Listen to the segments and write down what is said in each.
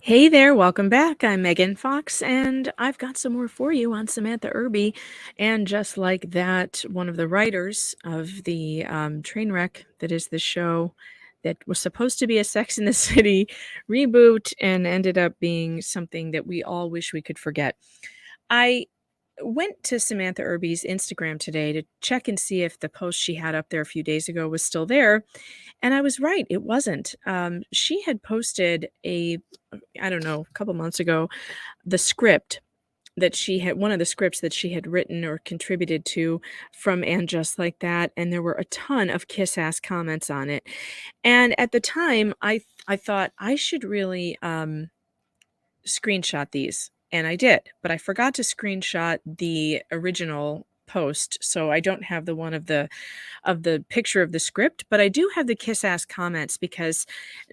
Hey there, welcome back. I'm Megan Fox, and I've got some more for you on Samantha Irby. And just like that, one of the writers of the train wreck that is the show that was supposed to be a Sex in the City reboot and ended up being something that we all wish we could forget. I went to Samantha Irby's Instagram today to check and see if the post she had up there a few days ago was still there. And I was right, it wasn't. She had posted I don't know, a couple months ago, the script that she had, one of the scripts that she had written or contributed to from And Just Like That. And there were a ton of kiss ass comments on it. And at the time, I thought I should really screenshot these. And I did, but I forgot to screenshot the original post, so I don't have the one of the picture of the script, but I do have the kiss ass comments because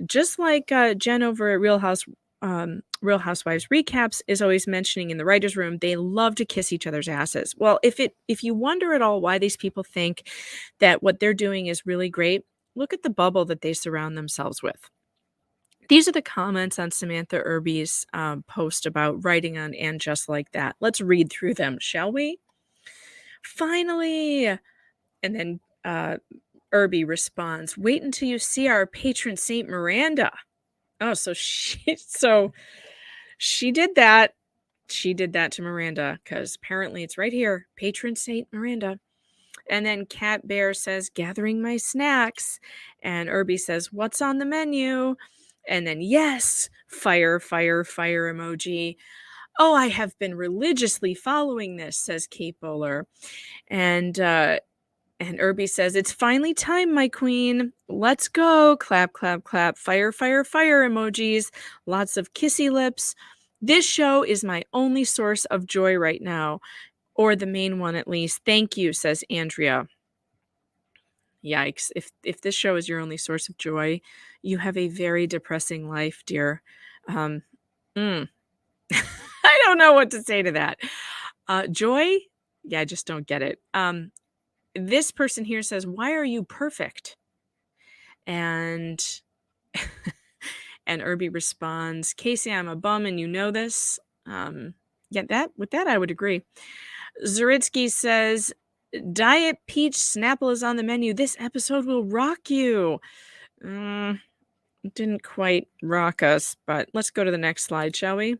just like Jen over at Real Housewives recaps is always mentioning in the writers' room, they love to kiss each other's asses. Well, if you wonder at all why these people think that what they're doing is really great, look at the bubble that they surround themselves with. These are the comments on Samantha Irby's post about writing on And Just Like That. Let's read through them, shall we? Finally! And then Irby responds, "Wait until you see our patron saint Miranda." Oh, so she did that. She did that to Miranda because apparently it's right here, patron saint Miranda. And then Cat Bear says, "Gathering my snacks." And Irby says, "What's on the menu?" And then, yes, fire, fire, fire emoji. "Oh, I have been religiously following this," says Kate Bowler. And Irby says, "It's finally time, my queen. Let's go." Clap, clap, clap. Fire, fire, fire emojis. Lots of kissy lips. "This show is my only source of joy right now, or the main one at least. Thank you," says Andrea. Yikes. If this show is your only source of joy, you have a very depressing life, dear. Um, mm. I don't know what to say to that. Joy? Yeah, I just don't get it. This person here says, "Why are you perfect?" And and Irby responds, "Casey, I'm a bum and you know this." Yeah, with that I would agree. Zaritsky says, "Diet Peach Snapple is on the menu. This episode will rock you." It didn't quite rock us, but let's go to the next slide, shall we?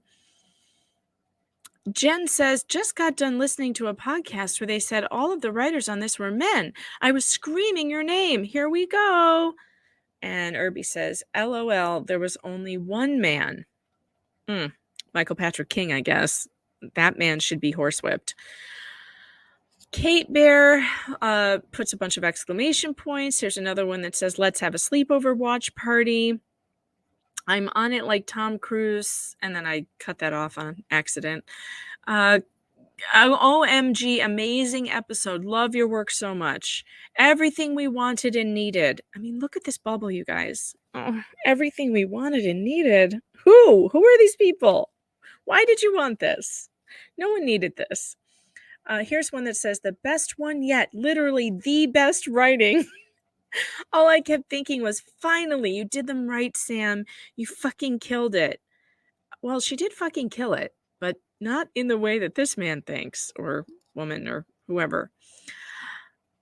Jen says, "Just got done listening to a podcast where they said all of the writers on this were men. I was screaming your name. Here we go." And Irby says, "LOL, there was only one man." Michael Patrick King, I guess. That man should be horsewhipped. Kate Bear puts a bunch of exclamation points. Here's another one that says, "Let's have a sleepover watch party." I'm on it like Tom Cruise, and then I cut that off on accident. OMG, amazing episode. Love your work so much. Everything we wanted and needed. I mean, look at this bubble, you guys. Oh, everything we wanted and needed. Who are these people? Why did you want this? No one needed this. Here's one that says, "The best one yet. Literally the best writing." All I kept thinking was, finally, you did them right, Sam. You fucking killed it. Well, she did fucking kill it, but not in the way that this man thinks, or woman, or whoever.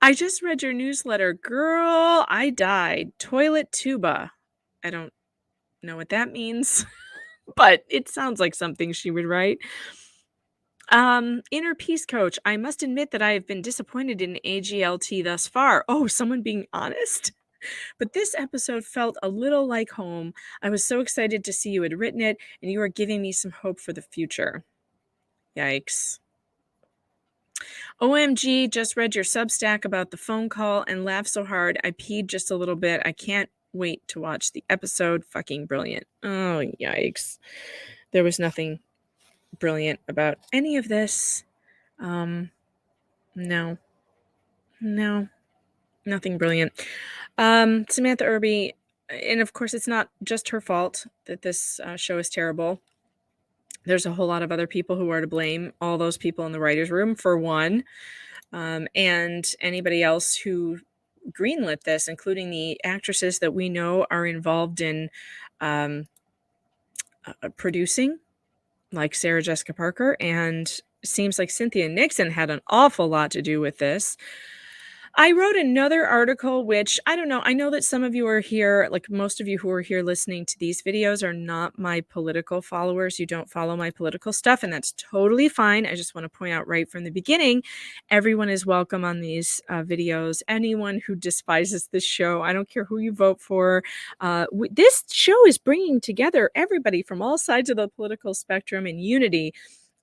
"I just read your newsletter. Girl, I died. Toilet tuba." I don't know what that means, but it sounds like something she would write. Inner peace coach. "I must admit that I have been disappointed in AGLT thus far." Oh, someone being honest? "But this episode felt a little like home. I was so excited to see you had written it, and you are giving me some hope for the future." Yikes. "OMG, just read your Substack about the phone call and laughed so hard I peed just a little bit. I can't wait to watch the episode. Fucking brilliant." Oh, yikes. There was nothing brilliant about any of this. No, nothing brilliant. Samantha Irby, and of course, it's not just her fault that this show is terrible. There's a whole lot of other people who are to blame. All those people in the writer's room, for one, and anybody else who greenlit this, including the actresses that we know are involved in producing, like Sarah Jessica Parker, and seems like Cynthia Nixon had an awful lot to do with this. I wrote another article, which I don't know. I know that some of you are here, like most of you who are here listening to these videos are not my political followers. You don't follow my political stuff, and that's totally fine. I just want to point out right from the beginning, everyone is welcome on these videos. Anyone who despises this show, I don't care who you vote for. This show is bringing together everybody from all sides of the political spectrum in unity,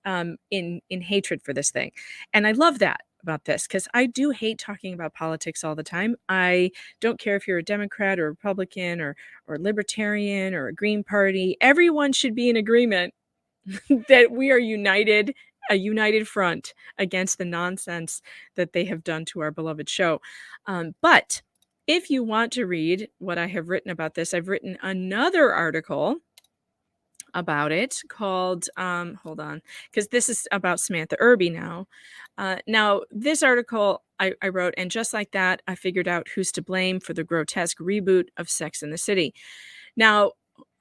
in hatred for this thing. And I love that about this, because I do hate talking about politics all the time. I don't care if you're a Democrat or Republican or Libertarian or a Green Party. Everyone should be in agreement that we are united, a united front against the nonsense that they have done to our beloved show. But if you want to read what I have written about this, I've written another article about it called, hold on, because this is about Samantha Irby now. Now, this article I wrote, and just like that, I figured out who's to blame for the grotesque reboot of Sex and the City. Now,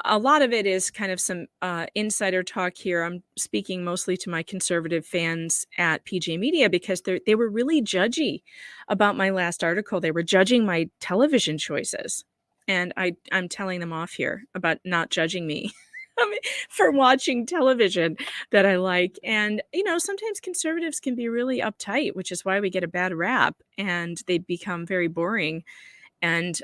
a lot of it is kind of some insider talk here. I'm speaking mostly to my conservative fans at PJ Media, because they were really judgy about my last article. They were judging my television choices. And I'm telling them off here about not judging me for watching television that I like. And, sometimes conservatives can be really uptight, which is why we get a bad rap, and they become very boring. And,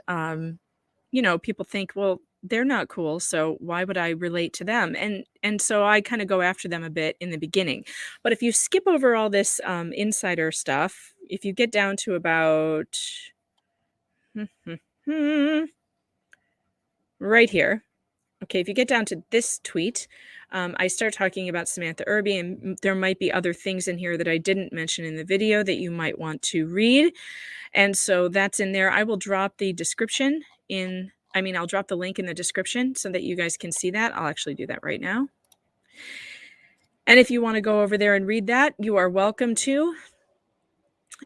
people think, well, they're not cool, so why would I relate to them? And so I kind of go after them a bit in the beginning. But if you skip over all this insider stuff, if you get down to about right here, okay, if you get down to this tweet, I start talking about Samantha Irby, and there might be other things in here that I didn't mention in the video that you might want to read. And so that's in there. I will drop the description I'll drop the link in the description so that you guys can see that. I'll actually do that right now. And if you want to go over there and read that, you are welcome to.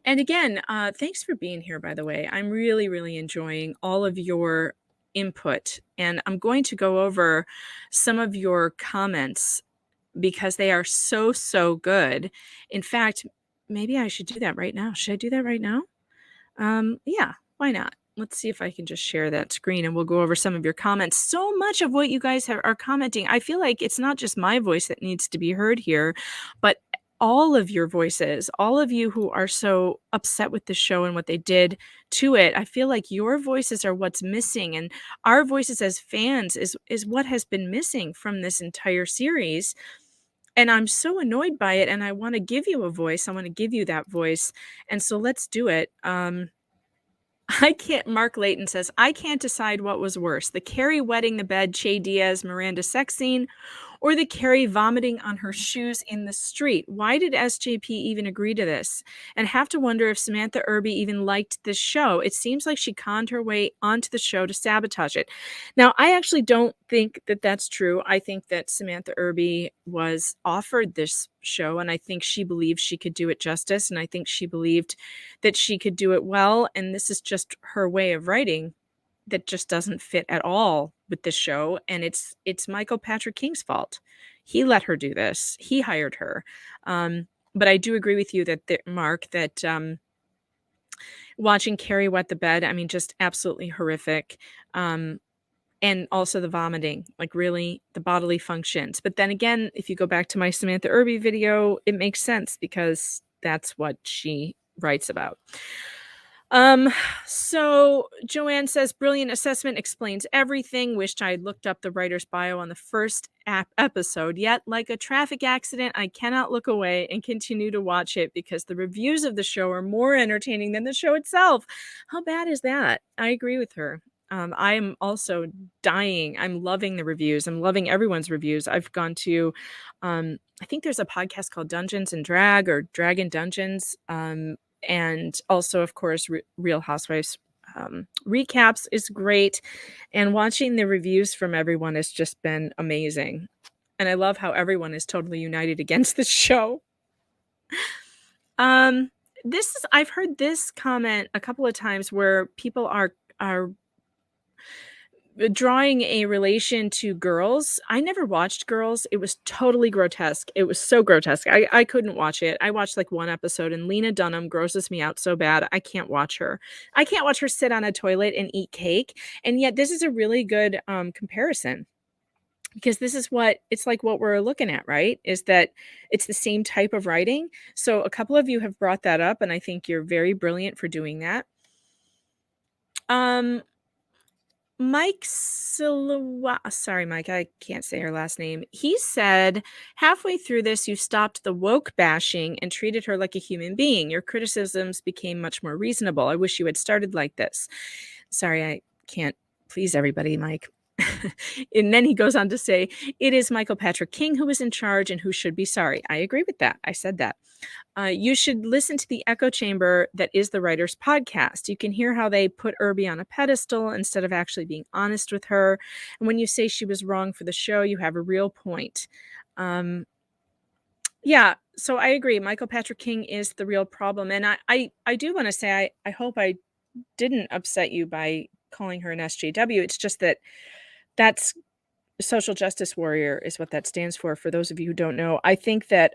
And again, thanks for being here, by the way. I'm really, really enjoying all of your input. And I'm going to go over some of your comments because they are so, so good. In fact, maybe I should do that right now. Should I do that right now? Yeah, why not? Let's see if I can just share that screen and we'll go over some of your comments. So much of what you guys are commenting, I feel like it's not just my voice that needs to be heard here, but all of your voices, all of you who are so upset with the show and what they did to it. I feel like your voices are what's missing, and our voices as fans is what has been missing from this entire series. And I'm so annoyed by it, and I want to give you a voice. I want to give you that voice. And so let's do it. Mark Layton says, I can't decide what was worse, the Carrie wetting the bed, Che Diaz, Miranda sex scene, or the Carrie vomiting on her shoes in the street. Why did SJP even agree to this? And have to wonder if Samantha Irby even liked this show. It seems like she conned her way onto the show to sabotage it. Now, I actually don't think that that's true. I think that Samantha Irby was offered this show, and I think she believed she could do it justice, and I think she believed that she could do it well, and this is just her way of writing that just doesn't fit at all with this show, and it's Michael Patrick King's fault. He let her do this. He hired her. But I do agree with you that Mark, that watching Carrie wet the bed, I mean, just absolutely horrific. And also the vomiting, like really the bodily functions. But then again, if you go back to my Samantha Irby video, it makes sense because that's what she writes about. So Joanne says, brilliant assessment, explains everything. Wished I had looked up the writer's bio on the first episode. Yet, like a traffic accident, I cannot look away and continue to watch it because the reviews of the show are more entertaining than the show itself. How bad is that? I agree with her. I am also dying. I'm loving the reviews. I'm loving everyone's reviews. I've gone to, I think there's a podcast called Dungeons and Drag or Dragon Dungeons. And also, of course, Real Housewives recaps is great. And watching the reviews from everyone has just been amazing. And I love how everyone is totally united against the show. I've heard this comment a couple of times where people are drawing a relation to Girls. I never watched Girls. It was totally grotesque. It was so grotesque. I couldn't watch it. I watched like one episode, and Lena Dunham grosses me out so bad. I can't watch her. I can't watch her sit on a toilet and eat cake. And yet this is a really good comparison, because this is what it's like, what we're looking at, right? Is that it's the same type of writing. So a couple of you have brought that up, and I think you're very brilliant for doing that. Mike sorry, Mike, I can't say her last name. He said, halfway through this, you stopped the woke bashing and treated her like a human being. Your criticisms became much more reasonable. I wish you had started like this. Sorry, I can't please everybody, Mike. And then he goes on to say, it is Michael Patrick King who is in charge and who should be sorry. I agree with that. I said that. You should listen to the echo chamber that is the writer's podcast. You can hear how they put Irby on a pedestal instead of actually being honest with her. And when you say she was wrong for the show, you have a real point. Yeah, so I agree. Michael Patrick King is the real problem. And I do want to say, I hope I didn't upset you by calling her an SJW. It's just that that's social justice warrior is what that stands for those of you who don't know. I think that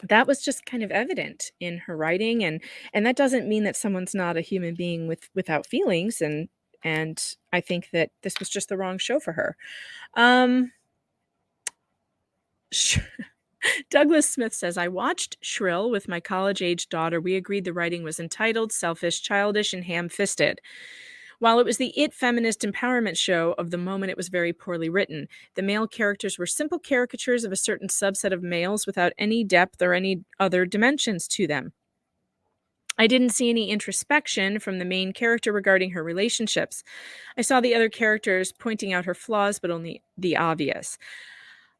that was just kind of evident in her writing, and that doesn't mean that someone's not a human being without feelings, and I think that this was just the wrong show for her. Douglas Smith says, I watched Shrill with my college-age daughter. We agreed the writing was entitled, selfish, childish, and ham-fisted. While it was the it feminist empowerment show of the moment, it was very poorly written. The male characters were simple caricatures of a certain subset of males without any depth or any other dimensions to them. I didn't see any introspection from the main character regarding her relationships. I saw the other characters pointing out her flaws, but only the obvious.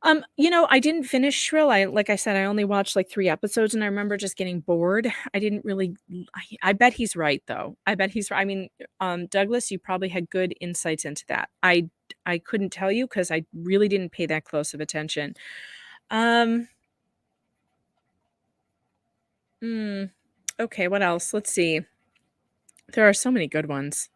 I didn't finish Shrill. Like I said, I only watched like 3 episodes, and I remember just getting bored. I didn't really I bet he's right, though. I bet he's right. I mean, Douglas, you probably had good insights into that. I couldn't tell you because I really didn't pay that close of attention. Okay, what else? Let's see. There are so many good ones.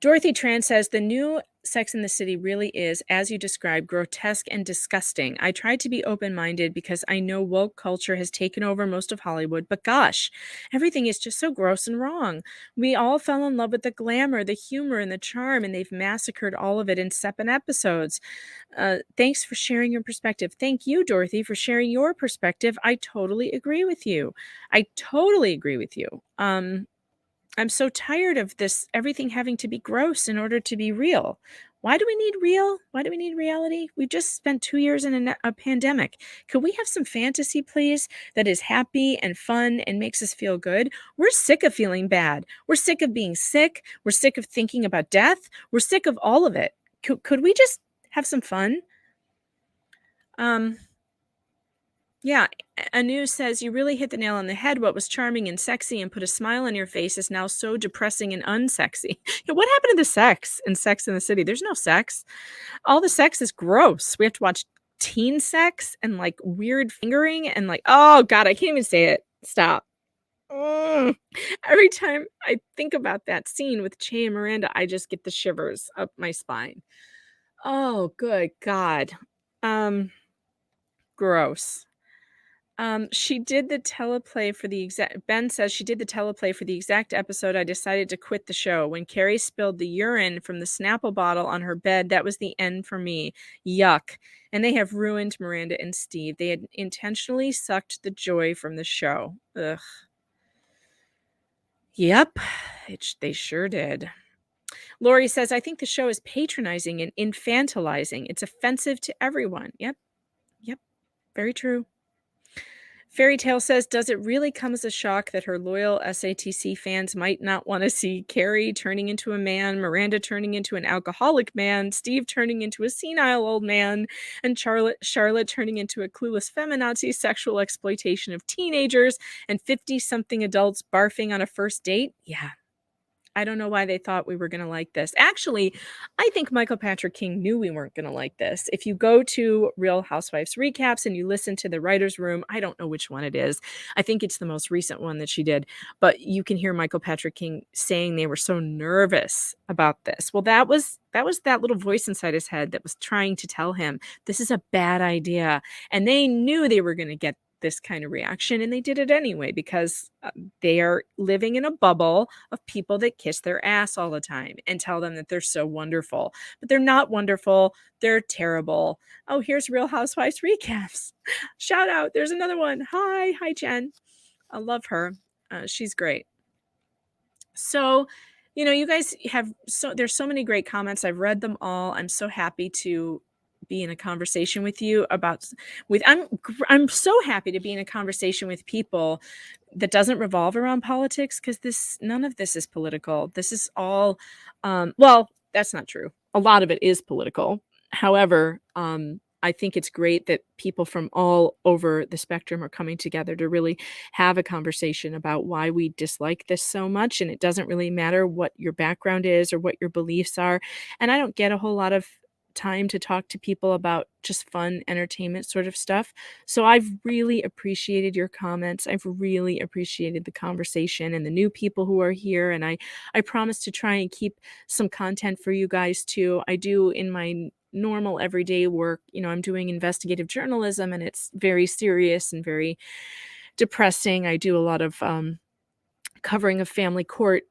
Dorothy Tran says, the new Sex and the City really is, as you described, grotesque and disgusting. I tried to be open-minded because I know woke culture has taken over most of Hollywood, but gosh, everything is just so gross and wrong. We all fell in love with the glamour, the humor, and the charm, and they've massacred all of it in 7 episodes. Thanks for sharing your perspective. Thank you, Dorothy, for sharing your perspective. I totally agree with you. I'm so tired of this, everything having to be gross in order to be real. Why do we need real? Why do we need reality? We just spent 2 years in a pandemic. Could we have some fantasy, please, that is happy and fun and makes us feel good? We're sick of feeling bad. We're sick of being sick. We're sick of thinking about death. We're sick of all of it. Could we just have some fun? Yeah, Anu says, you really hit the nail on the head. What was charming and sexy and put a smile on your face is now so depressing and unsexy. What happened to the sex in Sex in the City? There's no sex. All the sex is gross. We have to watch teen sex and like weird fingering and like, oh God, I can't even say it. Stop. Every time I think about that scene with Che and Miranda, I just get the shivers up my spine. Oh, good God. Gross. She did the teleplay for the exact Ben says she did the teleplay for the exact episode I decided to quit the show. When Carrie spilled the urine from the Snapple bottle on her bed, that was the end for me. Yuck. And they have ruined Miranda and Steve. They had intentionally sucked the joy from the show. Ugh. Yep. They sure did. Lori says, I think the show is patronizing and infantilizing. It's offensive to everyone. Yep. Very true. Fairy Tale says, does it really come as a shock that her loyal SATC fans might not want to see Carrie turning into a man, Miranda turning into an alcoholic man, Steve turning into a senile old man, and Charlotte turning into a clueless feminazi sexual exploitation of teenagers and 50-something adults barfing on a first date? Yeah, I don't know why they thought we were going to like this. Actually, I think Michael Patrick King knew we weren't going to like this. If you go to Real Housewives recaps and you listen to the writer's room, I don't know which one it is. I think it's the most recent one that she did, but you can hear Michael Patrick King saying they were so nervous about this. Well, that was that little voice inside his head that was trying to tell him this is a bad idea. And they knew they were going to get this kind of reaction, and they did it anyway because they are living in a bubble of people that kiss their ass all the time and tell them that they're so wonderful, but they're not wonderful. They're terrible. Oh, here's Real Housewives recaps. Shout out. There's another one. Hi, Jen. I love her. She's great. So, you guys have there's so many great comments. I've read them all. I'm so happy to be in a conversation with you I'm so happy to be in a conversation with people that doesn't revolve around politics, because none of this is political. This is all well, that's not true. A lot of it is political. However, I think it's great that people from all over the spectrum are coming together to really have a conversation about why we dislike this so much. And it doesn't really matter what your background is or what your beliefs are. And I don't get a whole lot of time to talk to people about just fun entertainment sort of stuff. So I've really appreciated your comments. I've really appreciated the conversation and the new people who are here. And I promise to try and keep some content for you guys too. I do in my normal everyday work. I'm doing investigative journalism, and it's very serious and very depressing. I do a lot of covering of family court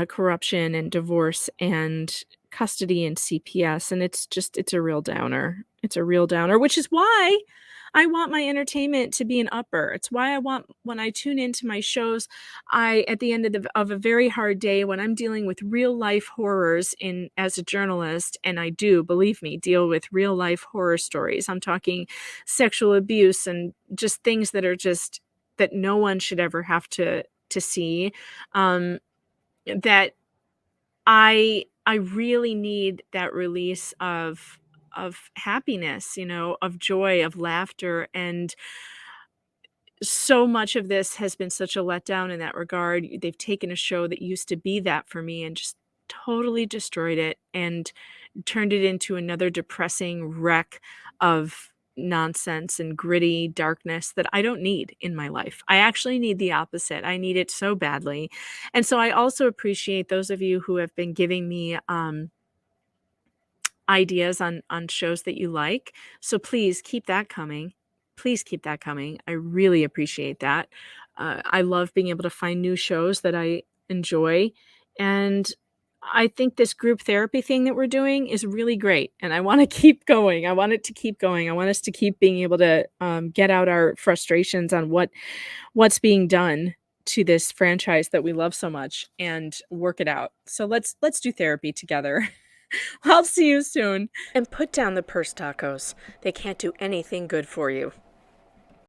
corruption and divorce and custody and CPS, and it's a real downer. It's a real downer, which is why I want my entertainment to be an upper. It's why I want, when I tune into my shows, at the end of a very hard day, when I'm dealing with real life horrors as a journalist, and I do, believe me, deal with real life horror stories. I'm talking sexual abuse and just things that no one should ever have to see. That I really need that release of happiness, of joy, of laughter. And so much of this has been such a letdown in that regard. They've taken a show that used to be that for me and just totally destroyed it and turned it into another depressing wreck of nonsense and gritty darkness that I don't need in my life. I actually need the opposite. I need it so badly. And so I also appreciate those of you who have been giving me ideas on shows that you like. So please keep that coming. Please keep that coming. I really appreciate that. I love being able to find new shows that I enjoy. And I think this group therapy thing that we're doing is really great. And I want to keep going. I want it to keep going. I want us to keep being able to get out our frustrations on what's being done to this franchise that we love so much and work it out. So let's do therapy together. I'll see you soon. And put down the purse tacos. They can't do anything good for you.